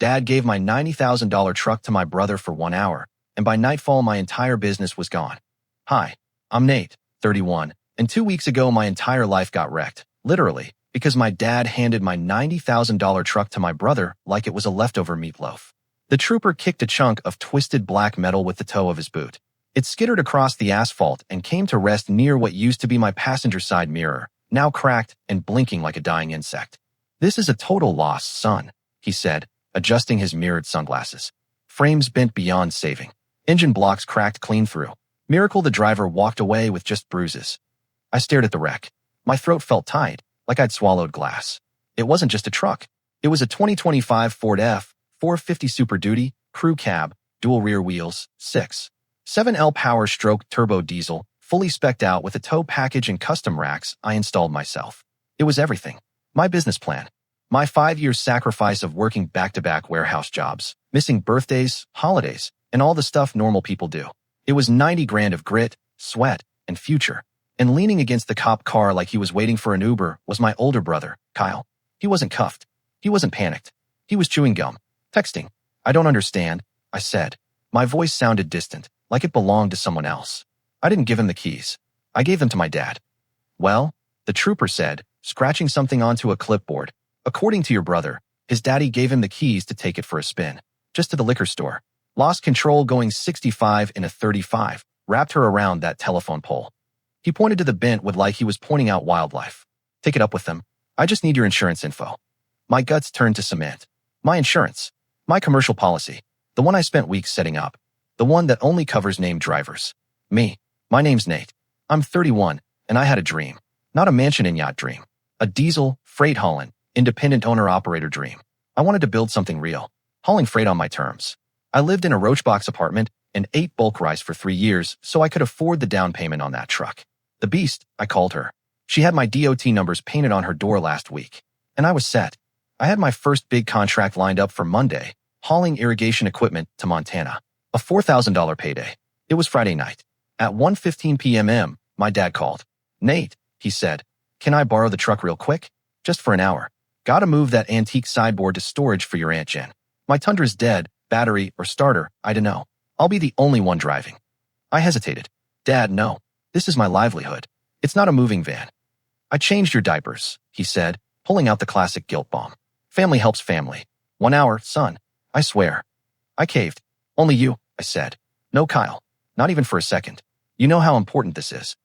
Dad gave my $90,000 truck to my brother for 1 hour, and by nightfall my entire business was gone. Hi, I'm Nate, 31, and 2 weeks ago my entire life got wrecked, literally, because my dad handed my $90,000 truck to my brother like it was a leftover meatloaf. The trooper kicked a chunk of twisted black metal with the toe of his boot. It skittered across the asphalt and came to rest near what used to be my passenger side mirror, now cracked and blinking like a dying insect. "This is a total loss, son," he said, adjusting his mirrored sunglasses. Frames bent beyond saving. Engine blocks cracked clean through. Miracle the driver walked away with just bruises. I stared at the wreck. My throat felt tight, like I'd swallowed glass. It wasn't just a truck. It was a 2025 Ford F-450 Super Duty, crew cab, dual rear wheels, 6.7L power stroke turbo diesel, fully spec'd out with a tow package and custom racks I installed myself. It was everything. My business plan. My 5 year sacrifice of working back-to-back warehouse jobs, missing birthdays, holidays, and all the stuff normal people do. It was 90 grand of grit, sweat, and future. And leaning against the cop car like he was waiting for an Uber was my older brother, Kyle. He wasn't cuffed. He wasn't panicked. He was chewing gum. Texting. "I don't understand," I said. My voice sounded distant, like it belonged to someone else. I didn't give him the keys. I gave them to my dad. "Well," the trooper said, scratching something onto a clipboard. "According to your brother, his daddy gave him the keys to take it for a spin. Just to the liquor store. Lost control going 65 in a 35, wrapped her around that telephone pole." He pointed to the Bentwood like he was pointing out wildlife. "Take it up with them. I just need your insurance info." My guts turned to cement. My insurance. My commercial policy. The one I spent weeks setting up. The one that only covers named drivers. Me. My name's Nate. I'm 31, and I had a dream. Not a mansion and yacht dream. A diesel, freight hauling, independent owner-operator dream. I wanted to build something real. Hauling freight on my terms. I lived in a roachbox apartment and ate bulk rice for 3 years so I could afford the down payment on that truck. The Beast, I called her. She had my DOT numbers painted on her door last week. And I was set. I had my first big contract lined up for Monday, hauling irrigation equipment to Montana. A $4,000 payday. It was Friday night. At 1:15 p.m., my dad called. "Nate," he said, "can I borrow the truck real quick? Just for an hour. Gotta move that antique sideboard to storage for your Aunt Jen. My Tundra's dead, battery or starter, I don't know. I'll be the only one driving." I hesitated. "Dad, no. This is my livelihood. It's not a moving van." "I changed your diapers," he said, pulling out the classic guilt bomb. "Family helps family. 1 hour, son. I swear." I caved. "Only you," I said. "No Kyle. Not even for a second. You know how important this is."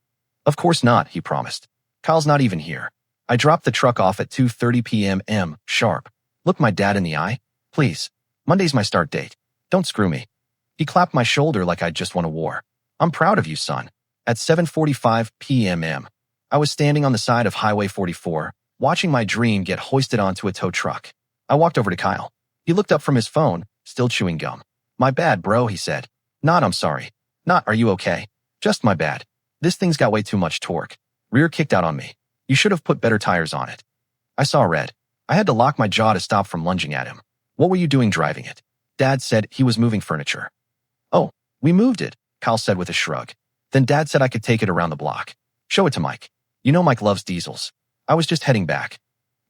"Of course not," he promised. "Kyle's not even here." I dropped the truck off at 2:30 p.m. sharp. "Look my dad in the eye. Please. Monday's my start date. Don't screw me." He clapped my shoulder like I'd just won a war. "I'm proud of you, son." At 7:45 p.m., I was standing on the side of Highway 44, watching my dream get hoisted onto a tow truck. I walked over to Kyle. He looked up from his phone, still chewing gum. "My bad, bro," he said. "Not I'm sorry. Not are you okay? Just my bad. This thing's got way too much torque. Rear kicked out on me. You should have put better tires on it." I saw red. I had to lock my jaw to stop from lunging at him. "What were you doing driving it?" Dad said he was moving furniture. "Oh, we moved it," Kyle said with a shrug. Then Dad said I could take it around the block. "Show it to Mike. You know Mike loves diesels." I was just heading back.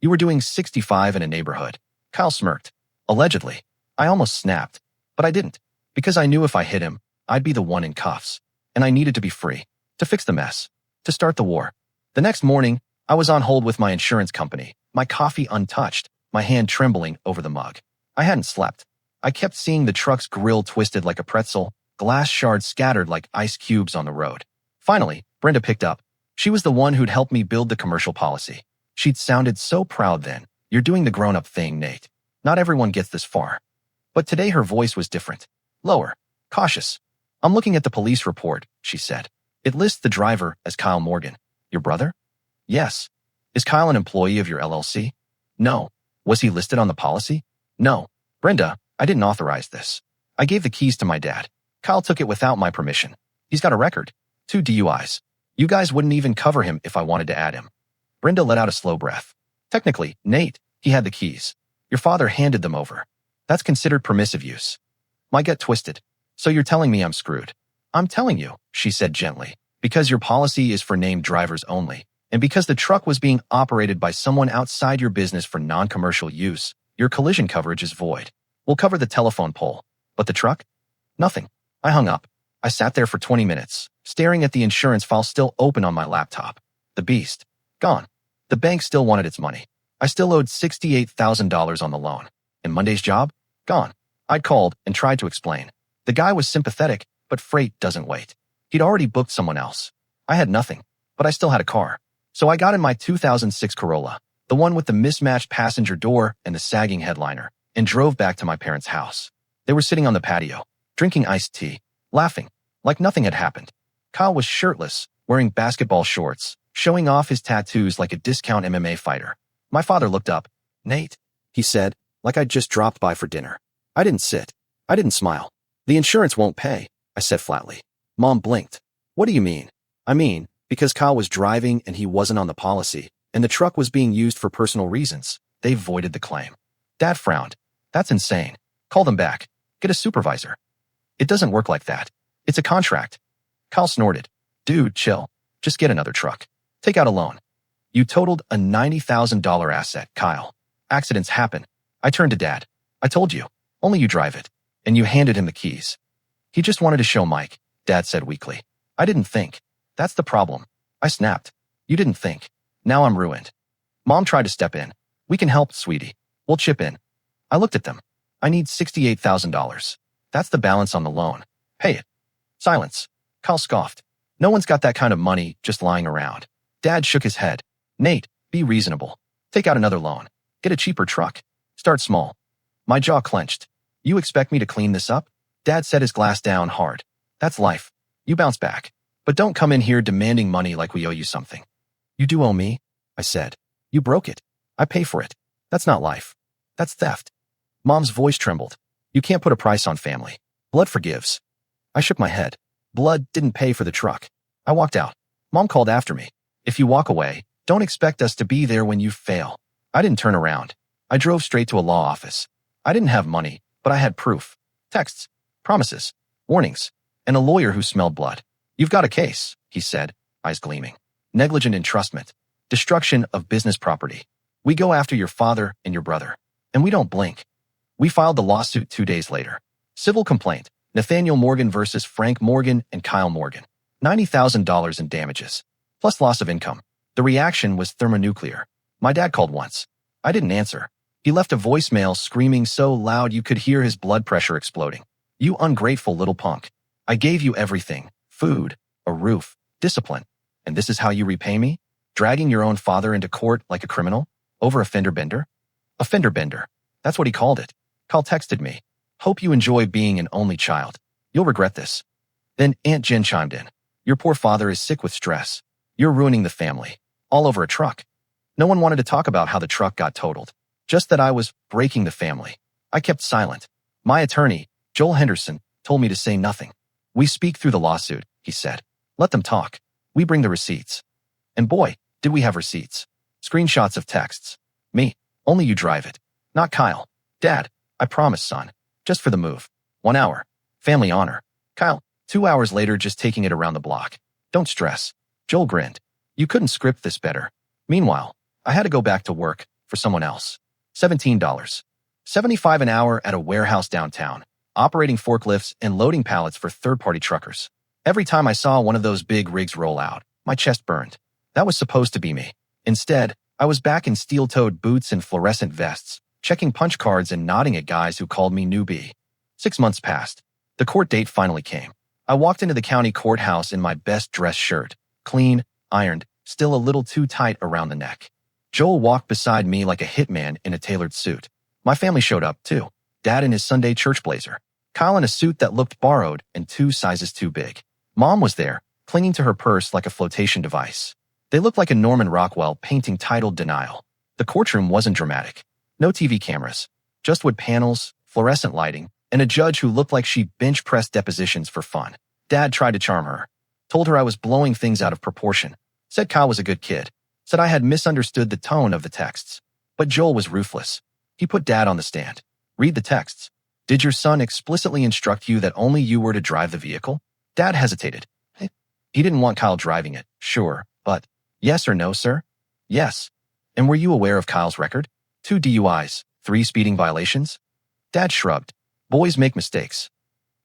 "You were doing 65 in a neighborhood." Kyle smirked. "Allegedly." I almost snapped, but I didn't, because I knew if I hit him, I'd be the one in cuffs, and I needed to be free, to fix the mess, to start the war. The next morning, I was on hold with my insurance company, my coffee untouched, my hand trembling over the mug. I hadn't slept. I kept seeing the truck's grill twisted like a pretzel, glass shards scattered like ice cubes on the road. Finally, Brenda picked up. She was the one who'd helped me build the commercial policy. She'd sounded so proud then. "You're doing the grown-up thing, Nate. Not everyone gets this far." But today her voice was different. Lower. Cautious. "I'm looking at the police report," she said. "It lists the driver as Kyle Morgan." "Your brother?" "Yes." "Is Kyle an employee of your LLC?" "No." "Was he listed on the policy?" "No." "Brenda, I didn't authorize this. I gave the keys to my dad. Kyle took it without my permission. He's got a record. 2 DUIs. You guys wouldn't even cover him if I wanted to add him." Brenda let out a slow breath. "Technically, Nate, he had the keys. Your father handed them over. That's considered permissive use." My gut twisted. "So you're telling me I'm screwed?" "I'm telling you," she said gently, "because your policy is for named drivers only, and because the truck was being operated by someone outside your business for non-commercial use, your collision coverage is void." We'll cover the telephone pole. But the truck? Nothing. I hung up. I sat there for 20 minutes, staring at the insurance file still open on my laptop. The beast. Gone. The bank still wanted its money. I still owed $68,000 on the loan. And Monday's job? Gone. I'd called and tried to explain. The guy was sympathetic, but freight doesn't wait. He'd already booked someone else. I had nothing, but I still had a car. So I got in my 2006 Corolla, the one with the mismatched passenger door and the sagging headliner, and drove back to my parents' house. They were sitting on the patio, drinking iced tea, laughing, like nothing had happened. Kyle was shirtless, wearing basketball shorts, showing off his tattoos like a discount MMA fighter. My father looked up. "Nate," he said, like I'd just dropped by for dinner. I didn't sit. I didn't smile. "The insurance won't pay," I said flatly. Mom blinked. "What do you mean?" "I mean, because Kyle was driving and he wasn't on the policy, and the truck was being used for personal reasons, they voided the claim." Dad frowned. "That's insane. Call them back. Get a supervisor." "It doesn't work like that. It's a contract." Kyle snorted. "Dude, chill. Just get another truck. Take out a loan." "You totaled a $90,000 asset, Kyle. Accidents happen." I turned to Dad. "I told you. Only you drive it." And you handed him the keys. "He just wanted to show Mike," Dad said weakly. "I didn't think. That's the problem." I snapped. "You didn't think. Now I'm ruined." Mom tried to step in. "We can help, sweetie. We'll chip in." I looked at them. "I need $68,000. That's the balance on the loan. Pay it." Silence. Kyle scoffed. "No one's got that kind of money just lying around." Dad shook his head. "Nate, be reasonable. Take out another loan. Get a cheaper truck. Start small." My jaw clenched. "You expect me to clean this up?" Dad set his glass down hard. "That's life. You bounce back. But don't come in here demanding money like we owe you something." "You do owe me," I said. "You broke it. I pay for it. That's not life. That's theft." Mom's voice trembled. "You can't put a price on family. Blood forgives." I shook my head. Blood didn't pay for the truck. I walked out. Mom called after me. "If you walk away, don't expect us to be there when you fail." I didn't turn around. I drove straight to a law office. I didn't have money, but I had proof. Texts, promises, warnings, and a lawyer who smelled blood. "You've got a case," he said, eyes gleaming. "Negligent entrustment. Destruction of business property. We go after your father and your brother. And we don't blink." We filed the lawsuit 2 days later. Civil complaint. Nathaniel Morgan versus Frank Morgan and Kyle Morgan. $90,000 in damages. Plus loss of income. The reaction was thermonuclear. My dad called once. I didn't answer. He left a voicemail screaming so loud you could hear his blood pressure exploding. "You ungrateful little punk. I gave you everything. Food, a roof, discipline. And this is how you repay me? Dragging your own father into court like a criminal? Over a fender bender?" A fender bender. That's what he called it. Kyle texted me. "Hope you enjoy being an only child. You'll regret this." Then Aunt Jen chimed in. "Your poor father is sick with stress. You're ruining the family. All over a truck." No one wanted to talk about how the truck got totaled. Just that I was breaking the family. I kept silent. My attorney, Joel Henderson, told me to say nothing. "We speak through the lawsuit," he said. "Let them talk. We bring the receipts." And boy, did we have receipts. Screenshots of texts. "Me. Only you drive it. Not Kyle. Dad. I promise, son. Just for the move. 1 hour. Family honor. Kyle. 2 hours later just taking it around the block. Don't stress." Joel grinned. "You couldn't script this better." Meanwhile, I had to go back to work for someone else. $17. 75 an hour at a warehouse downtown, operating forklifts and loading pallets for third-party truckers. Every time I saw one of those big rigs roll out, my chest burned. That was supposed to be me. Instead, I was back in steel-toed boots and fluorescent vests, checking punch cards and nodding at guys who called me newbie. 6 months passed. The court date finally came. I walked into the county courthouse in my best dress shirt, clean, ironed, still a little too tight around the neck. Joel walked beside me like a hitman in a tailored suit. My family showed up, too. Dad in his Sunday church blazer. Kyle in a suit that looked borrowed and 2 sizes too big. Mom was there, clinging to her purse like a flotation device. They looked like a Norman Rockwell painting titled Denial. The courtroom wasn't dramatic. No TV cameras. Just wood panels, fluorescent lighting, and a judge who looked like she bench-pressed depositions for fun. Dad tried to charm her. Told her I was blowing things out of proportion. Said Kyle was a good kid. Said I had misunderstood the tone of the texts. But Joel was ruthless. He put Dad on the stand. "Read the texts. Did your son explicitly instruct you that only you were to drive the vehicle?" Dad hesitated. He didn't want Kyle driving it, sure, but yes or no, sir? Yes. And were you aware of Kyle's record? 2 DUIs, 3 speeding violations? Dad shrugged. Boys make mistakes.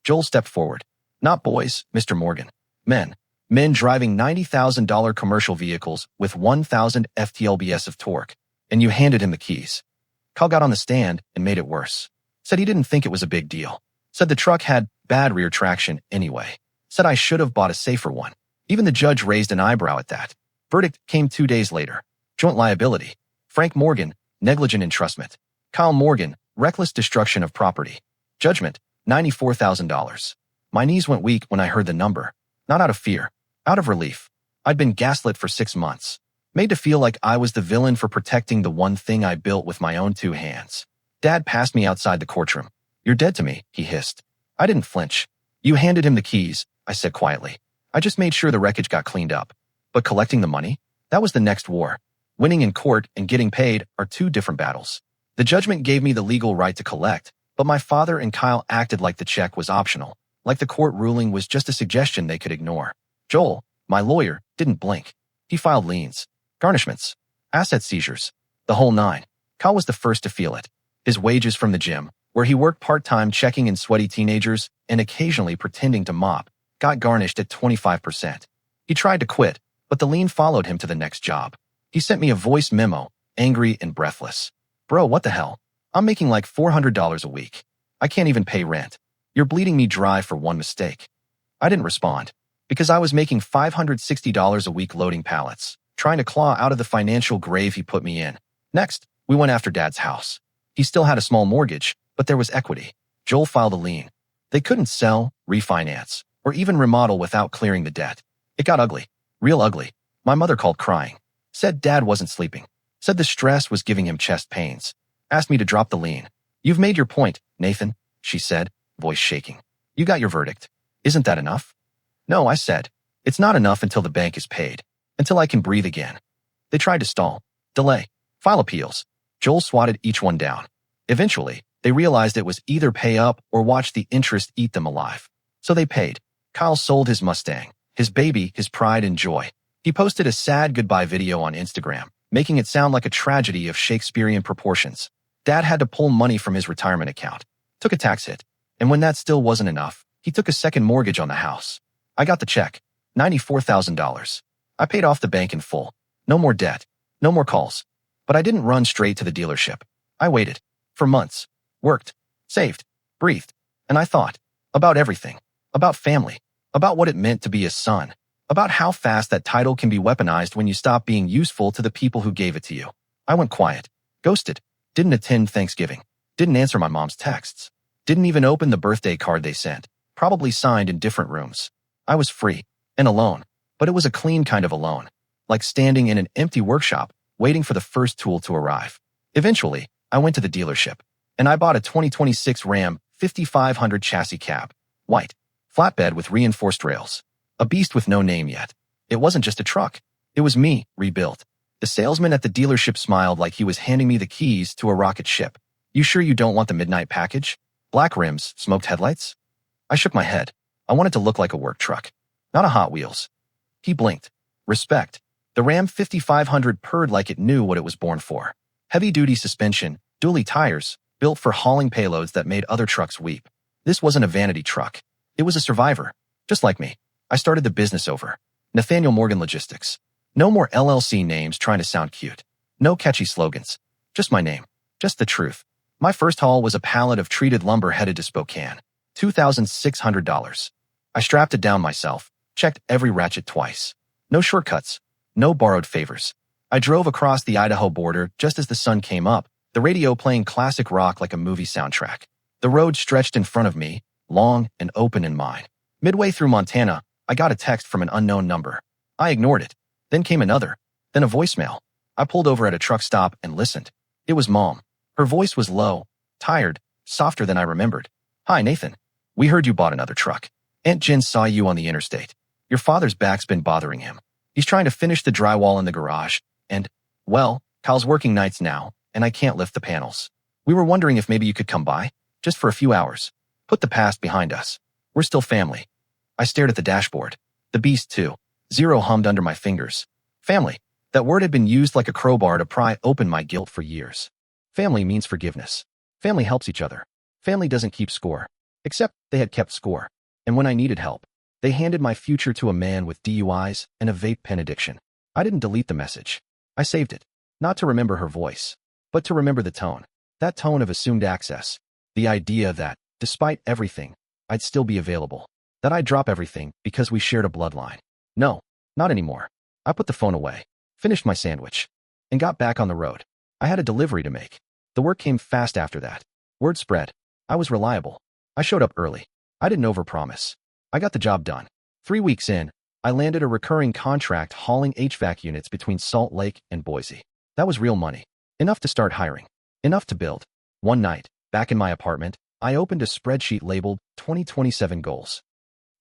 Joel stepped forward. Not boys, Mr. Morgan. Men. Men driving $90,000 commercial vehicles with 1,000 FTLBs of torque. And you handed him the keys. Kyle got on the stand and made it worse. Said he didn't think it was a big deal. Said the truck had bad rear traction anyway. Said I should have bought a safer one. Even the judge raised an eyebrow at that. Verdict came 2 days later. Joint liability. Frank Morgan, negligent entrustment. Kyle Morgan, reckless destruction of property. Judgment, $94,000. My knees went weak when I heard the number. Not out of fear. Out of relief. I'd been gaslit for 6 months. Made to feel like I was the villain for protecting the one thing I built with my own 2 hands. Dad passed me outside the courtroom. You're dead to me, he hissed. I didn't flinch. You handed him the keys, I said quietly. I just made sure the wreckage got cleaned up. But collecting the money? That was the next war. Winning in court and getting paid are 2 different battles. The judgment gave me the legal right to collect, but my father and Kyle acted like the check was optional, like the court ruling was just a suggestion they could ignore. Joel, my lawyer, didn't blink. He filed liens, garnishments, asset seizures, the whole 9. Kyle was the first to feel it. His wages from the gym, where he worked part-time checking in sweaty teenagers and occasionally pretending to mop, got garnished at 25%. He tried to quit, but the lien followed him to the next job. He sent me a voice memo, angry and breathless. Bro, what the hell? I'm making like $400 a week. I can't even pay rent. You're bleeding me dry for one mistake. I didn't respond, because I was making $560 a week loading pallets, trying to claw out of the financial grave he put me in. Next, we went after Dad's house. He still had a small mortgage, but there was equity. Joel filed a lien. They couldn't sell, refinance, or even remodel without clearing the debt. It got ugly. Real ugly. My mother called crying. Said Dad wasn't sleeping. Said the stress was giving him chest pains. Asked me to drop the lien. You've made your point, Nathan, she said, voice shaking. You got your verdict. Isn't that enough? No, I said. It's not enough until the bank is paid. Until I can breathe again. They tried to stall. Delay. File appeals. Joel swatted each one down. Eventually, they realized it was either pay up or watch the interest eat them alive. So they paid. Kyle sold his Mustang, his baby, his pride and joy. He posted a sad goodbye video on Instagram, making it sound like a tragedy of Shakespearean proportions. Dad had to pull money from his retirement account. Took a tax hit. And when that still wasn't enough, he took a second mortgage on the house. I got the check. $94,000. I paid off the bank in full. No more debt. No more calls. But I didn't run straight to the dealership. I waited. For months. Worked. Saved. Breathed. And I thought. About everything. About family. About what it meant to be a son. About how fast that title can be weaponized when you stop being useful to the people who gave it to you. I went quiet. Ghosted. Didn't attend Thanksgiving. Didn't answer my mom's texts. Didn't even open the birthday card they sent. Probably signed in different rooms. I was free. And alone. But it was a clean kind of alone. Like standing in an empty workshop, waiting for the first tool to arrive. Eventually, I went to the dealership. And I bought a 2026 Ram 5500 chassis cab. White. Flatbed with reinforced rails. A beast with no name yet. It wasn't just a truck. It was me, rebuilt. The salesman at the dealership smiled like he was handing me the keys to a rocket ship. You sure you don't want the midnight package? Black rims, smoked headlights? I shook my head. I wanted to look like a work truck. Not a Hot Wheels. He blinked. Respect. The Ram 5500 purred like it knew what it was born for. Heavy-duty suspension, dually tires, built for hauling payloads that made other trucks weep. This wasn't a vanity truck. It was a survivor. Just like me. I started the business over. Nathaniel Morgan Logistics. No more LLC names trying to sound cute. No catchy slogans. Just my name. Just the truth. My first haul was a pallet of treated lumber headed to Spokane. $2,600. I strapped it down myself, checked every ratchet twice. No shortcuts. No borrowed favors. I drove across the Idaho border just as the sun came up, the radio playing classic rock like a movie soundtrack. The road stretched in front of me, long and open in mine. Midway through Montana, I got a text from an unknown number. I ignored it. Then came another. Then a voicemail. I pulled over at a truck stop and listened. It was Mom. Her voice was low, tired, softer than I remembered. Hi, Nathan. We heard you bought another truck. Aunt Jen saw you on the interstate. Your father's back's been bothering him. He's trying to finish the drywall in the garage, and, well, Kyle's working nights now, and I can't lift the panels. We were wondering if maybe you could come by, just for a few hours. Put the past behind us. We're still family. I stared at the dashboard. The beast, too. Zero hummed under my fingers. Family. That word had been used like a crowbar to pry open my guilt for years. Family means forgiveness. Family helps each other. Family doesn't keep score. Except they had kept score. And when I needed help, they handed my future to a man with DUIs and a vape pen addiction. I didn't delete the message. I saved it. Not to remember her voice, but to remember the tone. That tone of assumed access. The idea that, despite everything, I'd still be available. That I'd drop everything because we shared a bloodline. No, not anymore. I put the phone away, finished my sandwich, and got back on the road. I had a delivery to make. The work came fast after that. Word spread. I was reliable. I showed up early. I didn't overpromise. I got the job done. 3 weeks in, I landed a recurring contract hauling HVAC units between Salt Lake and Boise. That was real money. Enough to start hiring. Enough to build. One night, back in my apartment, I opened a spreadsheet labeled 2027 goals.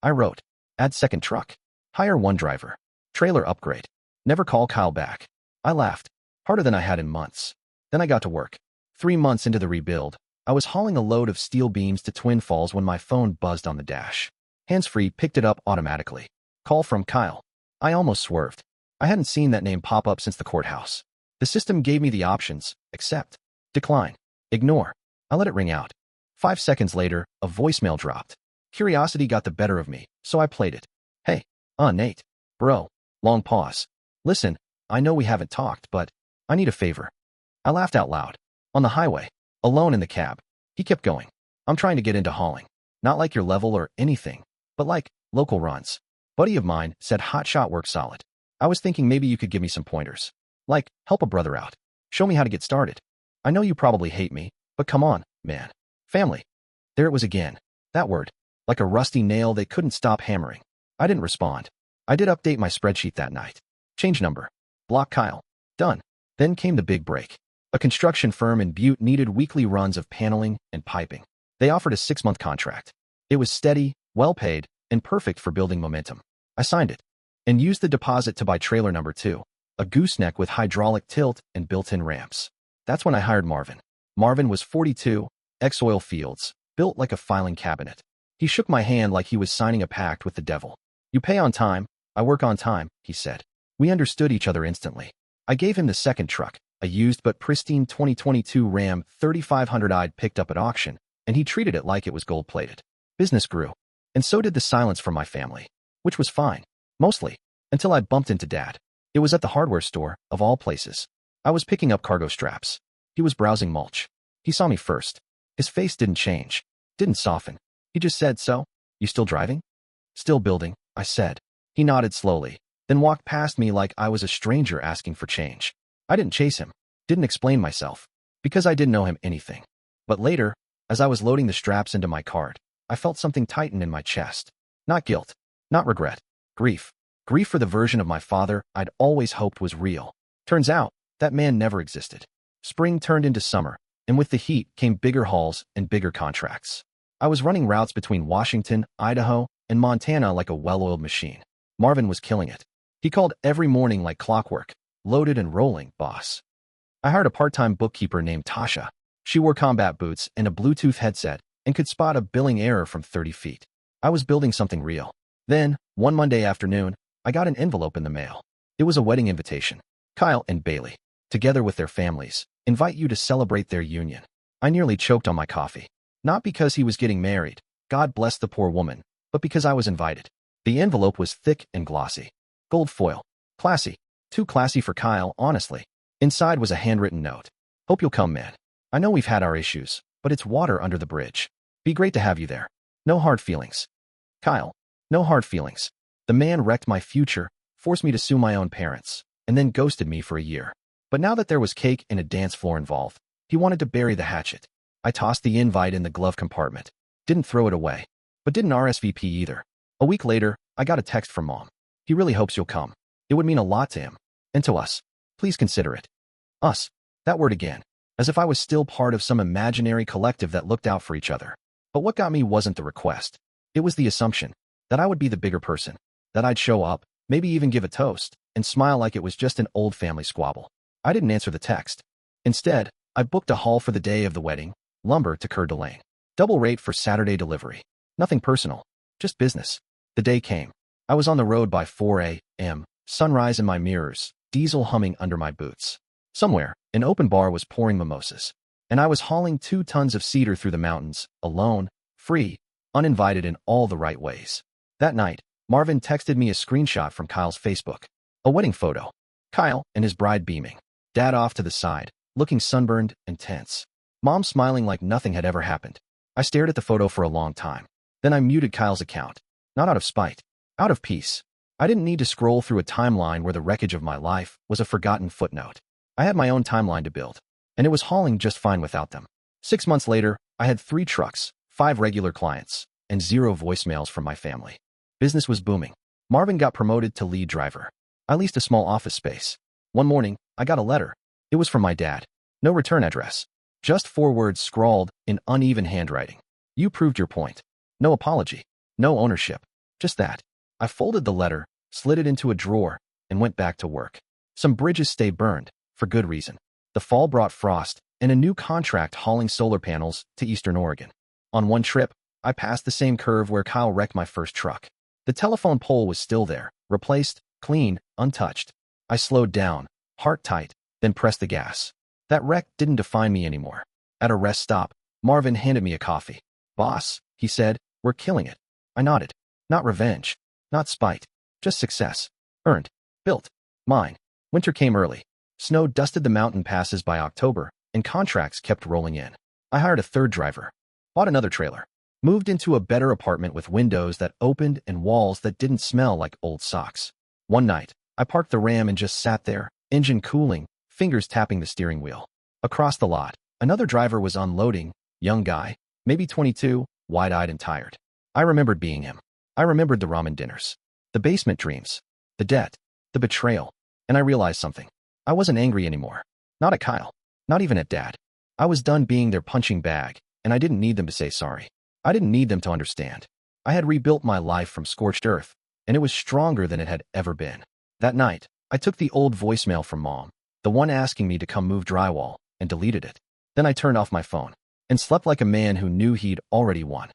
I wrote, add second truck. Hire one driver. Trailer upgrade. Never call Kyle back. I laughed. Harder than I had in months. Then I got to work. 3 months into the rebuild, I was hauling a load of steel beams to Twin Falls when my phone buzzed on the dash. Hands-free picked it up automatically. Call from Kyle. I almost swerved. I hadn't seen that name pop up since the courthouse. The system gave me the options: accept, decline, ignore. I let it ring out. 5 seconds later, a voicemail dropped. Curiosity got the better of me, so I played it. Hey, Nate. Bro. Long pause. Listen, I know we haven't talked, but I need a favor. I laughed out loud. On the highway, alone in the cab. He kept going. I'm trying to get into hauling. Not like your level or anything, but like local runs. Buddy of mine said hotshot works solid. I was thinking maybe you could give me some pointers. Like, help a brother out. Show me how to get started. I know you probably hate me, but come on, man. Family. There it was again. That word. Like a rusty nail they couldn't stop hammering. I didn't respond. I did update my spreadsheet that night. Change number. Block Kyle. Done. Then came the big break. A construction firm in Butte needed weekly runs of paneling and piping. They offered a 6-month contract. It was steady, well-paid, and perfect for building momentum. I signed it and used the deposit to buy trailer number 2, a gooseneck with hydraulic tilt and built-in ramps. That's when I hired Marvin. Marvin was 42, ex-oil fields, built like a filing cabinet. He shook my hand like he was signing a pact with the devil. You pay on time, I work on time, he said. We understood each other instantly. I gave him the second truck, a used but pristine 2022 Ram 3500 I'd picked up at auction, and he treated it like it was gold-plated. Business grew, and so did the silence from my family, which was fine, mostly, until I bumped into Dad. It was at the hardware store, of all places. I was picking up cargo straps. He was browsing mulch. He saw me first. His face didn't change, didn't soften. He just said, "So, you still driving?" "Still building," I said. He nodded slowly, then walked past me like I was a stranger asking for change. I didn't chase him, didn't explain myself, because I didn't know him anything. But later, as I was loading the straps into my cart, I felt something tighten in my chest. Not guilt, not regret, grief. Grief for the version of my father I'd always hoped was real. Turns out, that man never existed. Spring turned into summer, and with the heat came bigger hauls and bigger contracts. I was running routes between Washington, Idaho, and Montana like a well-oiled machine. Marvin was killing it. He called every morning like clockwork, loaded and rolling, boss. I hired a part-time bookkeeper named Tasha. She wore combat boots and a Bluetooth headset and could spot a billing error from 30 feet. I was building something real. Then, one Monday afternoon, I got an envelope in the mail. It was a wedding invitation. Kyle and Bailey, together with their families, invite you to celebrate their union. I nearly choked on my coffee. Not because he was getting married, God bless the poor woman, but because I was invited. The envelope was thick and glossy. Gold foil. Classy. Too classy for Kyle, honestly. Inside was a handwritten note. Hope you'll come, man. I know we've had our issues, but it's water under the bridge. Be great to have you there. No hard feelings. Kyle. No hard feelings. The man wrecked my future, forced me to sue my own parents, and then ghosted me for a year. But now that there was cake and a dance floor involved, he wanted to bury the hatchet. I tossed the invite in the glove compartment. Didn't throw it away, but didn't RSVP either. A week later, I got a text from Mom. He really hopes you'll come. It would mean a lot to him. And to us. Please consider it. Us. That word again. As if I was still part of some imaginary collective that looked out for each other. But what got me wasn't the request. It was the assumption that I would be the bigger person. That I'd show up, maybe even give a toast, and smile like it was just an old family squabble. I didn't answer the text. Instead, I booked a haul for the day of the wedding, lumber to Coeur d'Alene. Double rate for Saturday delivery. Nothing personal. Just business. The day came. I was on the road by 4 a.m., sunrise in my mirrors, diesel humming under my boots. Somewhere, an open bar was pouring mimosas. And I was hauling 2 tons of cedar through the mountains, alone, free, uninvited in all the right ways. That night, Marvin texted me a screenshot from Kyle's Facebook. A wedding photo. Kyle and his bride beaming. Dad off to the side, looking sunburned and tense. Mom smiling like nothing had ever happened. I stared at the photo for a long time. Then I muted Kyle's account. Not out of spite. Out of peace. I didn't need to scroll through a timeline where the wreckage of my life was a forgotten footnote. I had my own timeline to build, and it was hauling just fine without them. 6 months later, I had 3 trucks, 5 regular clients, and 0 voicemails from my family. Business was booming. Marvin got promoted to lead driver. I leased a small office space. One morning, I got a letter. It was from my dad. No return address. Just 4 words scrawled in uneven handwriting. You proved your point. No apology. No ownership. Just that. I folded the letter, slid it into a drawer, and went back to work. Some bridges stay burned, for good reason. The fall brought frost and a new contract hauling solar panels to Eastern Oregon. On one trip, I passed the same curve where Kyle wrecked my first truck. The telephone pole was still there, replaced, clean, untouched. I slowed down, heart tight, then pressed the gas. That wreck didn't define me anymore. At a rest stop, Marvin handed me a coffee. Boss, he said, we're killing it. I nodded. Not revenge. Not spite. Just success. Earned. Built. Mine. Winter came early. Snow dusted the mountain passes by October, and contracts kept rolling in. I hired a 3rd driver. Bought another trailer. Moved into a better apartment with windows that opened and walls that didn't smell like old socks. One night, I parked the Ram and just sat there, engine cooling, fingers tapping the steering wheel. Across the lot, another driver was unloading, young guy, maybe 22, wide-eyed and tired. I remembered being him. I remembered the ramen dinners, the basement dreams, the debt, the betrayal, and I realized something. I wasn't angry anymore. Not at Kyle. Not even at Dad. I was done being their punching bag, and I didn't need them to say sorry. I didn't need them to understand. I had rebuilt my life from scorched earth, and it was stronger than it had ever been. That night, I took the old voicemail from Mom, the one asking me to come move drywall, and deleted it. Then I turned off my phone and slept like a man who knew he'd already won.